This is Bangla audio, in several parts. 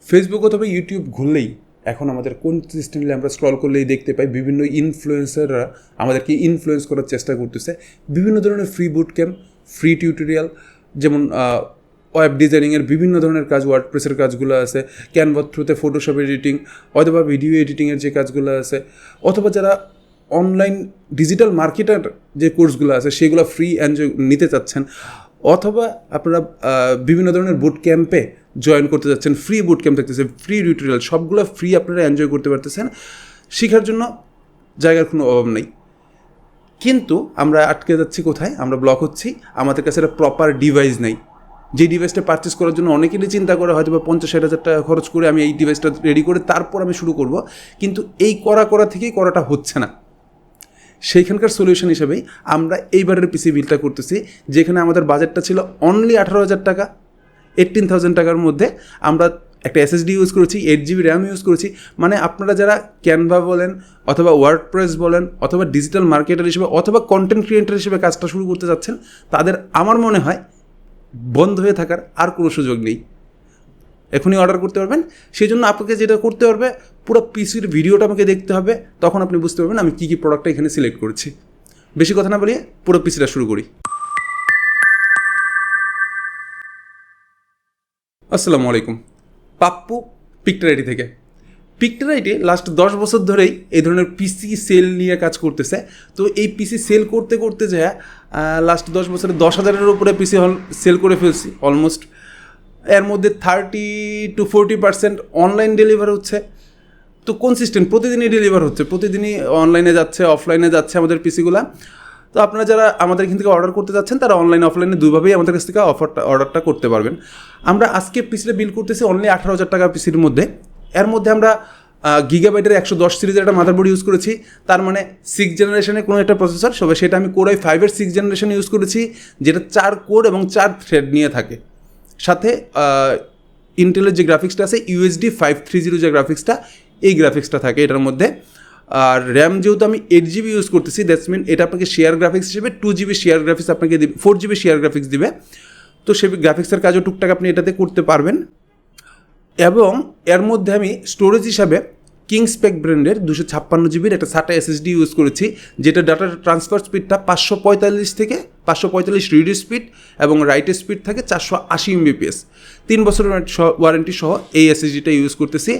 ফেসবুক অথবা ইউটিউব খুললেই এখন আমাদের কনসিস্টেন্টলি আমরা স্ক্রল করলেই দেখতে পাই বিভিন্ন ইনফ্লুয়েন্সাররা আমাদেরকে ইনফ্লুয়েন্স করার চেষ্টা করতেছে। বিভিন্ন ধরনের free boot camp, free tutorial, যেমন ওয়েব ডিজাইনিংয়ের বিভিন্ন ধরনের কাজ, ওয়ার্ডপ্রেসের কাজগুলো আছে, ক্যানভা থ্রুতে ফটোশপ এডিটিং অথবা ভিডিও এডিটিংয়ের যে কাজগুলো আছে, অথবা যারা অনলাইন ডিজিটাল মার্কেটার যে কোর্সগুলো আছে সেগুলো ফ্রি এনজয় নিতে চাচ্ছেন, অথবা আপনারা বিভিন্ন ধরনের বুট ক্যাম্পে জয়েন করতে যাচ্ছেন, ফ্রি বুট ক্যাম্প থাকতেছে, ফ্রি টিউটোরিয়াল, সবগুলো ফ্রি আপনারা এনজয় করতে পারতেছেন। শেখার জন্য জায়গার কোনো অভাব নেই, কিন্তু আমরা আটকে যাচ্ছি কোথায়? আমরা ব্লক হচ্ছি, আমাদের কাছে একটা প্রপার ডিভাইস নেই। যে ডিভাইসটা পারচেস করার জন্য অনেকেরই চিন্তা করে হয়তো বা 50-60 হাজার টাকা খরচ করে আমি এই ডিভাইসটা রেডি করে তারপর আমি শুরু করব, কিন্তু এই করা থেকেই করাটা হচ্ছে না। সেইখানকার সলিউশন হিসেবেই আমরা এইবারের পিসি বিলটা করতেছি, যেখানে আমাদের বাজেটটা ছিল অনলি 18,000 টাকা, 18,000 টাকার মধ্যে আমরা একটা এসএসডি ইউজ করেছি, 8GB র্যাম ইউজ করেছি। মানে আপনারা যারা ক্যানভা বলেন অথবা ওয়ার্ডপ্রেস বলেন অথবা ডিজিটাল মার্কেটার হিসেবে অথবা কন্টেন্ট ক্রিয়েটার হিসেবে কাজটা শুরু করতে যাচ্ছেন, তাদের আমার মনে হয় বন্ধ হয়ে থাকার আর কোনো সুযোগ নেই। এখনই অর্ডার করতে পারবেন। সেই জন্য আপনাকে যেটা করতে হবে, পুরো পিসির ভিডিওটা আমাকে দেখতে হবে, তখন আপনি বুঝতে পারবেন আমি কী কী প্রোডাক্টটা এখানে সিলেক্ট করেছি। বেশি কথা না বলিয়ে পুরো পিসিটা শুরু করি। আসসালামু আলাইকুম, পাপ্পু পিকটারাইটি থেকে। পিকটারাইটি লাস্ট 10 বছর ধরেই এই ধরনের পিসি সেল নিয়ে কাজ করতেছে। তো এই পিসি সেল করতে করতে যে লাস্ট 10 বছরে 10,000-এর উপরে পিসি সেল করে ফেলছি অলমোস্ট। এর মধ্যে 30-40% অনলাইন ডেলিভার হচ্ছে। তো কনসিস্টেন্ট প্রতিদিনই ডেলিভার হচ্ছে, প্রতিদিনই অনলাইনে যাচ্ছে, অফলাইনে যাচ্ছে আমাদের পিসিগুলা। তো আপনারা যারা আমাদের এখান থেকে অর্ডার করতে যাচ্ছেন, তারা অনলাইন অফলাইনে দুইভাবেই আমাদের কাছ থেকে অর্ডারটা করতে পারবেন। আমরা আজকে পিসিটা বিল করতেছি অনলি 18,000 টাকা পিসির মধ্যে। এর মধ্যে আমরা গিগাবাইটের 110 সিরিজের একটা মাদারবোর্ড ইউজ করেছি, তার মানে 6th জেনারেশনের কোনো একটা প্রসেসর, সবাই সেটা আমি কোর i5 এর 6th জেনারেশন ইউজ করেছি, যেটা 4 কোর এবং 4 থ্রেড নিয়ে থাকে। সাথে ইন্টেলের যে গ্রাফিক্সটা আছে UHD 530 যে গ্রাফিক্সটা, এই গ্রাফিক্সটা থাকে এটার মধ্যে। আর র্যাম যেহেতু আমি 8GB ইউজ করতেছি, দ্যাটস মিন এটা আপনাকে শেয়ার গ্রাফিক্স হিসেবে 2GB শেয়ার গ্রাফিক্স আপনাকে দিবে, 4GB শেয়ার গ্রাফিক্স দিবে। তো সেই গ্রাফিক্সের কাজও টুকটাক আপনি এটাতে করতে পারবেন। এবং এর মধ্যে আমি স্টোরেজ হিসাবে কিংস্পেক ব্র্যান্ডের 256GBর একটা SATA SSD ইউজ করেছি, যেটা ডাটা ট্রান্সফার স্পিডটা 545 থেকে 545 রিড স্পিড এবং রাইটের স্পিড থাকে 480 Mbps। 3 বছরের ওয়ারেন্টি সহ এই SSDটা ইউজ করতেছি।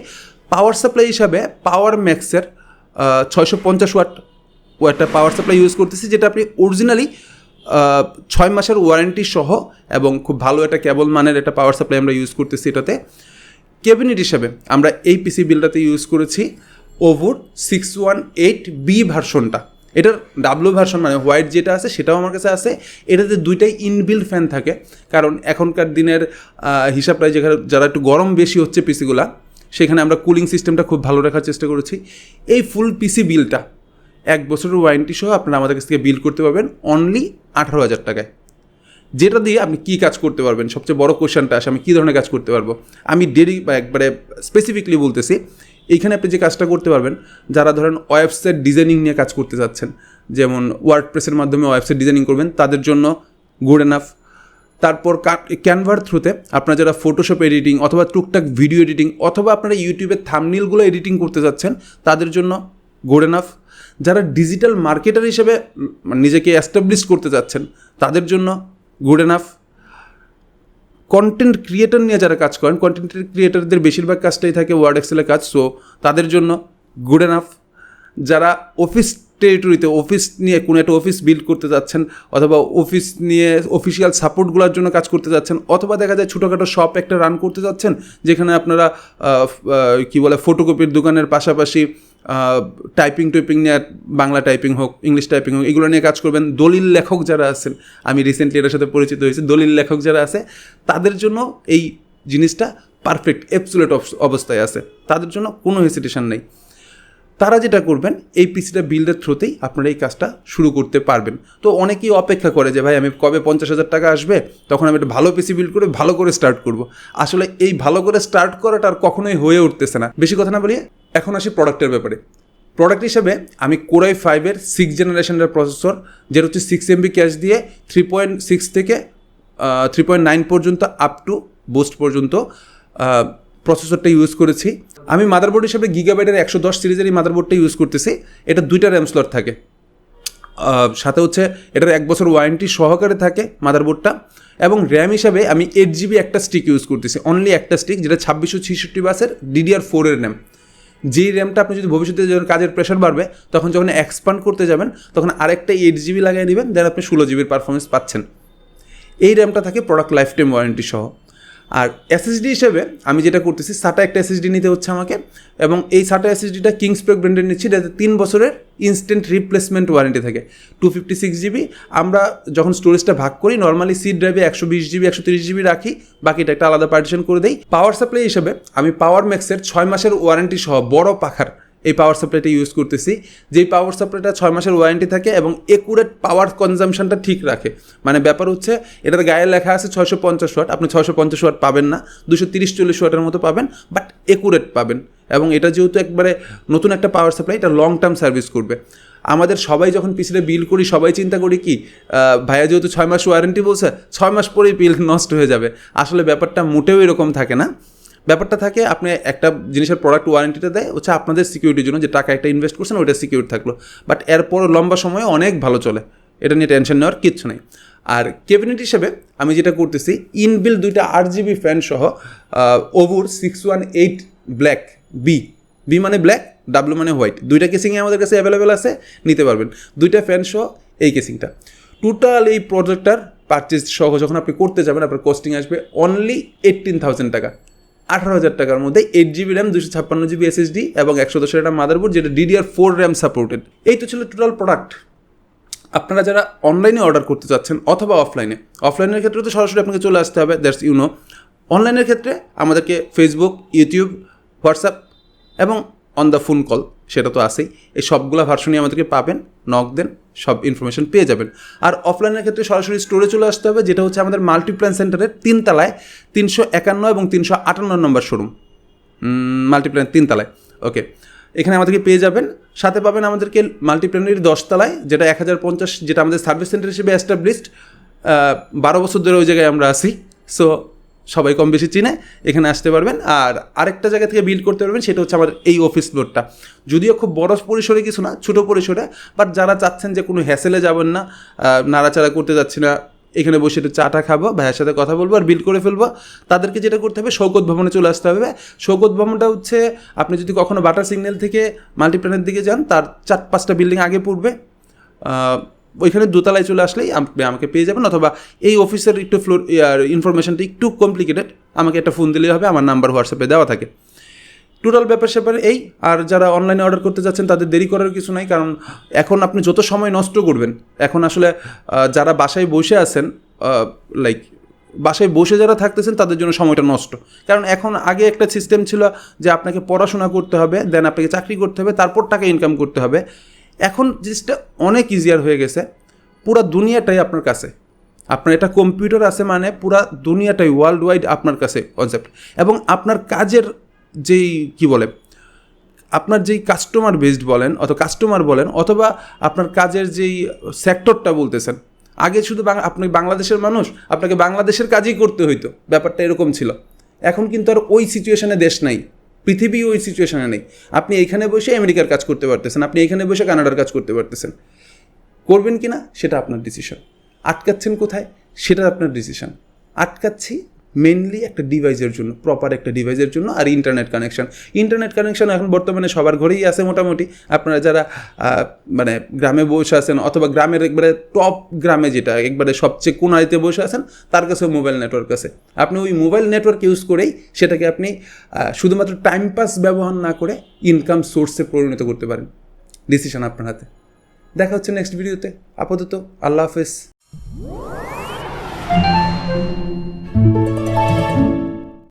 পাওয়ার সাপ্লাই হিসাবে পাওয়ার ম্যাক্সের 650 ওয়াটের পাওয়ার সাপ্লাই ইউজ করতেছি, যেটা আপনি অরিজিনালি 6 মাসের ওয়ারেন্টি সহ এবং খুব ভালো একটা কেবল মানের একটা পাওয়ার সাপ্লাই আমরা ইউজ করতেছি এটাতে। ক্যাবিনেট হিসাবে আমরা এই পিসি বিলটাতে ইউজ করেছি ওভোর 618B ভার্সনটা। এটার ডাব্লু ভার্সন মানে হোয়াইট যেটা আছে সেটাও আমার কাছে আছে। এটাতে দুইটাই ইনবিল্ড ফ্যান থাকে, কারণ এখনকার দিনের হিসাবটায় যেখানে যারা একটু গরম বেশি হচ্ছে পিসিগুলা, সেখানে আমরা কুলিং সিস্টেমটা খুব ভালো রাখার চেষ্টা করেছি। এই ফুল পিসি বিলটা 1 বছরের ওয়ারেন্টি সহ আপনারা আমাদের কাছ থেকে বিল করতে পারবেন অনলি 18,000 টাকায়। যেটা দিয়ে আপনি কী কাজ করতে পারবেন, সবচেয়ে বড় কোয়েশ্চেনটা আসে, আমি কী ধরনের কাজ করতে পারবো। আমি একবারে স্পেসিফিকলি বলতেছি, এইখানে আপনি যে কাজটা করতে পারবেন, যারা ধরেন ওয়েবসাইট ডিজাইনিং নিয়ে কাজ করতে যাচ্ছেন, যেমন ওয়ার্ডপ্রেসের মাধ্যমে ওয়েবসাইট ডিজাইনিং করবেন, তাদের জন্য গুড এনাফ। তারপর ক্যানভার থ্রুতে আপনারা যারা ফটোশপ এডিটিং অথবা টুকটাক ভিডিও এডিটিং অথবা আপনারা ইউটিউবে থাম্বনেইলগুলো এডিটিং করতে যাচ্ছেন, তাদের জন্য গুড এনাফ। যারা ডিজিটাল মার্কেটার হিসেবে নিজেকে এস্টাবলিশ করতে যাচ্ছেন, তাদের জন্য গুড এনাফ। কন্টেন্ট ক্রিয়েটার নিয়ে যারা কাজ করেন, কন্টেন্ট ক্রিয়েটারদের বেশিরভাগ কাজটাই থাকে ওয়ার্ড এক্সেলের কাজ, সো তাদের জন্য গুড এনাফ। যারা অফিস টেরিটরিতে অফিস নিয়ে কোনো একটা অফিস বিল্ড করতে যাচ্ছেন অথবা অফিস নিয়ে অফিসিয়াল সাপোর্টগুলোর জন্য কাজ করতে যাচ্ছেন, অথবা দেখা যায় ছোটোখাটো শপ একটা রান করতে যাচ্ছেন, যেখানে আপনারা ফটোকপির দোকানের পাশাপাশি টাইপিং নিয়ে, বাংলা টাইপিং হোক, ইংলিশ টাইপিং হোক, এগুলো নিয়ে কাজ করবেন। দলিল লেখক যারা আছেন, আমি রিসেন্টলি এটার সাথে পরিচিত হয়েছি, দলিল লেখক যারা আছে তাদের জন্য এই জিনিসটা পারফেক্ট অ্যাবসোলিউট অবস্থায় আছে, তাদের জন্য কোনো হেসিটেশন নেই। তারা যেটা করবেন, এই পিসিটা বিল্ডের থ্রুতেই আপনারা এই কাজটা শুরু করতে পারবেন। তো অনেকেই অপেক্ষা করে যে ভাই আমি কবে 50,000 টাকা আসবে, তখন আমি একটা ভালো পিসি বিল্ড করে ভালো করে স্টার্ট করব। আসলে এই ভালো করে স্টার্ট করাটা আর কখনোই হয়ে উঠতেছে না। বেশি কথা না বলিয়ে এখন আসি প্রোডাক্টের ব্যাপারে। প্রোডাক্ট হিসেবে আমি কোর i5 এর 6th জেনারেশনের প্রসেসর, যেটা হচ্ছে 6 MB ক্যাশ দিয়ে 3.6 থেকে 3.9 পর্যন্ত আপ টু বুস্ট পর্যন্ত প্রসেসরটা ইউজ করেছি। আমি মাদারবোর্ড হিসেবে গিগাবাইটের 110 সিরিজের এই মাদারবোর্ডটা ইউজ করতেছি। এটা 2টা র্যাম স্লট থাকে, সাথে হচ্ছে এটার 1 বছর ওয়ারেন্টি সহকারে থাকে মাদারবোর্ডটা। এবং র্যাম হিসাবে আমি 8GB একটা স্টিক ইউজ করতেছি, অনলি একটা স্টিক, যেটা 2666 বাসের DDR4 এর র্যাম। যেই র্যামটা আপনি যদি ভবিষ্যতে যখন কাজের প্রেশার বাড়বে তখন যখন এক্সপান্ড করতে যাবেন তখন আরেকটা 8GB লাগিয়ে নেবেন, দেন আপনি 16GB পারফরমেন্স পাচ্ছেন। এই র্যামটা থাকে প্রোডাক্ট লাইফ টাইম ওয়ারেন্টি সহ। আর SSD হিসেবে আমি যেটা করতেছি, SATA একটা SSD নিতে হচ্ছে আমাকে, এবং এই SATA SSDটা কিংস্পেক ব্র্যান্ডের নিচ্ছি, যাতে 3 বছরের ইনস্ট্যান্ট রিপ্লেসমেন্ট ওয়ারেন্টি থাকে। 256GB আমরা যখন স্টোরেজটা ভাগ করি নর্মালি সি ড্রাইভে 120GB 130GB রাখি, বাকিটা একটা আলাদা পার্টিশন করে দেই। পাওয়ার সাপ্লাই হিসেবে আমি পাওয়ার ম্যাক্সের 6 মাসের ওয়ারেন্টি সহ বড় পাখার এই পাওয়ার সাপ্লাইটা ইউজ করতেছি। যেই পাওয়ার সাপ্লাইটা 6 মাসের ওয়ারেন্টি থাকে এবং একুরেট পাওয়ার কনজামশনটা ঠিক রাখে। মানে ব্যাপার হচ্ছে এটার গায়ে লেখা আছে 650 ওয়াট, আপনি 650 ওয়াট পাবেন না, 230-40 ওয়াটের মতো পাবেন, বাট একুরেট পাবেন। এবং এটা যেহেতু একবারে নতুন একটা পাওয়ার সাপ্লাই, এটা লং টার্ম সার্ভিস করবে। আমাদের সবাই যখন পিসিটা বিল করি সবাই চিন্তা করি কি, ভাইয়া যেহেতু 6 মাস ওয়ারেন্টি বলছে 6 মাস পরেই বিল নষ্ট হয়ে যাবে। আসলে ব্যাপারটা মোটেও এরকম থাকে না। ব্যাপারটা থাকে আপনি একটা জিনিসের প্রোডাক্ট ওয়ারেন্টিটা দেয় হচ্ছে আপনাদের সিকিউরিটির জন্য, যে টাকা একটা ইনভেস্ট করছেন ওইটা সিকিউর থাকলো, বাট এরপর লম্বা সময়ে অনেক ভালো চলে, এটা নিয়ে টেনশন নেওয়ার কিচ্ছু নেই। আর ক্যাবিনেট হিসেবে আমি যেটা করতেছি, ইনবিল 2টা 8GB ফ্যান সহ ওভুর 618 ব্ল্যাক বি মানে ব্ল্যাক, ডাব্লু মানে হোয়াইট, 2টা কেসিংয়ে আমাদের কাছে অ্যাভেলেবেল আছে, নিতে পারবেন। 2টা ফ্যান সহ এই কেসিংটা। টোটাল এই প্রোডাক্টটার পারচেজ সহ যখন আপনি করতে যাবেন আপনার কস্টিং আসবে অনলি 18,000 টাকা, 18,000 টাকার মধ্যে 8GB র্যাম, 256GB SSD এবং 110 একটা মাদারবোর্ড, যেটা DDR4 র্যাম সাপোর্টেড। এই তো ছিল টোটাল প্রোডাক্ট। আপনারা যারা অনলাইনে অর্ডার করতে চাচ্ছেন অথবা অফলাইনের ক্ষেত্রে তো সরাসরি আপনাকে চলে আসতে হবে, দ্যাটস ইউনো। অনলাইনের ক্ষেত্রে আমাদেরকে ফেসবুক, ইউটিউব, হোয়াটসঅ্যাপ এবং অন দ্য ফোন কল, সেটা তো আছেই। এই সবগুলো ভার্সনই আমাদেরকে পাবেন, নক দেন, সব ইনফরমেশন পেয়ে যাবেন। আর অফলাইনের ক্ষেত্রে সরাসরি স্টোরে চলে আসতে হবে, যেটা হচ্ছে আমাদের মাল্টিপ্ল্যান সেন্টারের 3 তলায় 351 এবং 358 নম্বর শোরুম, মাল্টিপ্ল্যান 3 তলায়। ওকে, এখানে আমাদেরকে পেয়ে যাবেন। সাথে পাবেন আমাদেরকে মাল্টিপ্ল্যানের 10 তলায়, যেটা 1050, যেটা আমাদের সার্ভিস সেন্টার হিসেবে এস্টাবলিশড। 12 বছর ধরে ওই জায়গায় আমরা আছি, সো সবাই কম বেশি চিনে, এখানে আসতে পারবেন। আর আরেকটা জায়গা থেকে বিল্ড করতে পারবেন, সেটা হচ্ছে আমার এই অফিস ফ্লোরটা। যদিও খুব বড় পরিসরে কিছু না, ছোটো পরিসরে, বাট যারা চাচ্ছেন যে কোনো হ্যাসেলে যাবেন না, নাড়াচাড়া করতে যাচ্ছি না, এখানে বসে একটু চাটা খাবো, ভাইয়ের সাথে কথা বলবো আর বিল্ড করে ফেলবো, তাদেরকে যেটা করতে হবে শৌকত ভবনে চলে আসতে হবে। শৌকত ভবনটা হচ্ছে আপনি যদি কখনো বাটার সিগন্যাল থেকে মাল্টিপ্ল্যানের দিকে যান, তার 4-5টা বিল্ডিং আগে পড়বে, ওইখানে দোতলায় চলে আসলেই আপনি আমাকে পেয়ে যাবেন। অথবা এই অফিসের একটু ফ্লোর ইনফরমেশনটা একটু কমপ্লিকেটেড, আমাকে একটা ফোন দিলেই হবে, আমার নাম্বার হোয়াটসঅ্যাপে দেওয়া থাকে। টোটাল ব্যাপার এই। আর যারা অনলাইনে অর্ডার করতে যাচ্ছেন তাদের দেরি করার কিছু নাই, কারণ এখন আপনি যত সময় নষ্ট করবেন, এখন আসলে যারা বাসায় বসে আছেন, বাসায় বসে যারা থাকতেছেন তাদের জন্য সময়টা নষ্ট। কারণ এখন আগে একটা সিস্টেম ছিল যে আপনাকে পড়াশোনা করতে হবে, দেন আপনাকে চাকরি করতে হবে, তারপর টাকা ইনকাম করতে হবে। এখন জিনিসটা অনেক ইজিয়ার হয়ে গেছে, পুরা দুনিয়াটাই আপনার কাছে। আপনার এটা কম্পিউটার আছে মানে পুরা দুনিয়াটাই ওয়ার্ল্ড ওয়াইড আপনার কাছে কনসেপ্ট। এবং আপনার কাজের যেই আপনার যেই কাস্টমার বেসড বলেন অথবা আপনার কাজের যেই সেক্টরটা বলতেছেন, আগে শুধু আপনি বাংলাদেশের মানুষ, আপনাকে বাংলাদেশের কাজই করতে হইতো, ব্যাপারটা এরকম ছিল। এখন কিন্তু আর ওই সিচুয়েশনে দেশ নাই, পৃথিবী ওই সিচুয়েশনে নেই। আপনি এইখানে বসে আমেরিকার কাজ করতে পারতেছেন, আপনি এখানে বসে কানাডার কাজ করতে পারতেছেন। করবেন কি না সেটা আপনার ডিসিশন। আটকাচ্ছেন কোথায় সেটা আপনার ডিসিশন। আটকাচ্ছি মেনলি একটা ডিভাইসের জন্য, প্রপার একটা ডিভাইসের জন্য, আর ইন্টারনেট কানেকশন এখন বর্তমানে সবার ঘরেই আছে মোটামুটি। আপনারা যারা মানে গ্রামে বসে আছেন অথবা গ্রামের একবারে টপ গ্রামে, যেটা একবারে সবচেয়ে কোনারিতে বসে আছেন, তার কাছেও মোবাইল নেটওয়ার্ক আছে। আপনি ওই মোবাইল নেটওয়ার্ক ইউজ করেই সেটাকে আপনি শুধুমাত্র টাইম পাস ব্যবহার না করে ইনকাম সোর্সে পরিণত করতে পারেন। ডিসিশন আপনার হাতে। দেখা হচ্ছে নেক্সট ভিডিওতে। আপাতত আল্লাহ হাফেজ।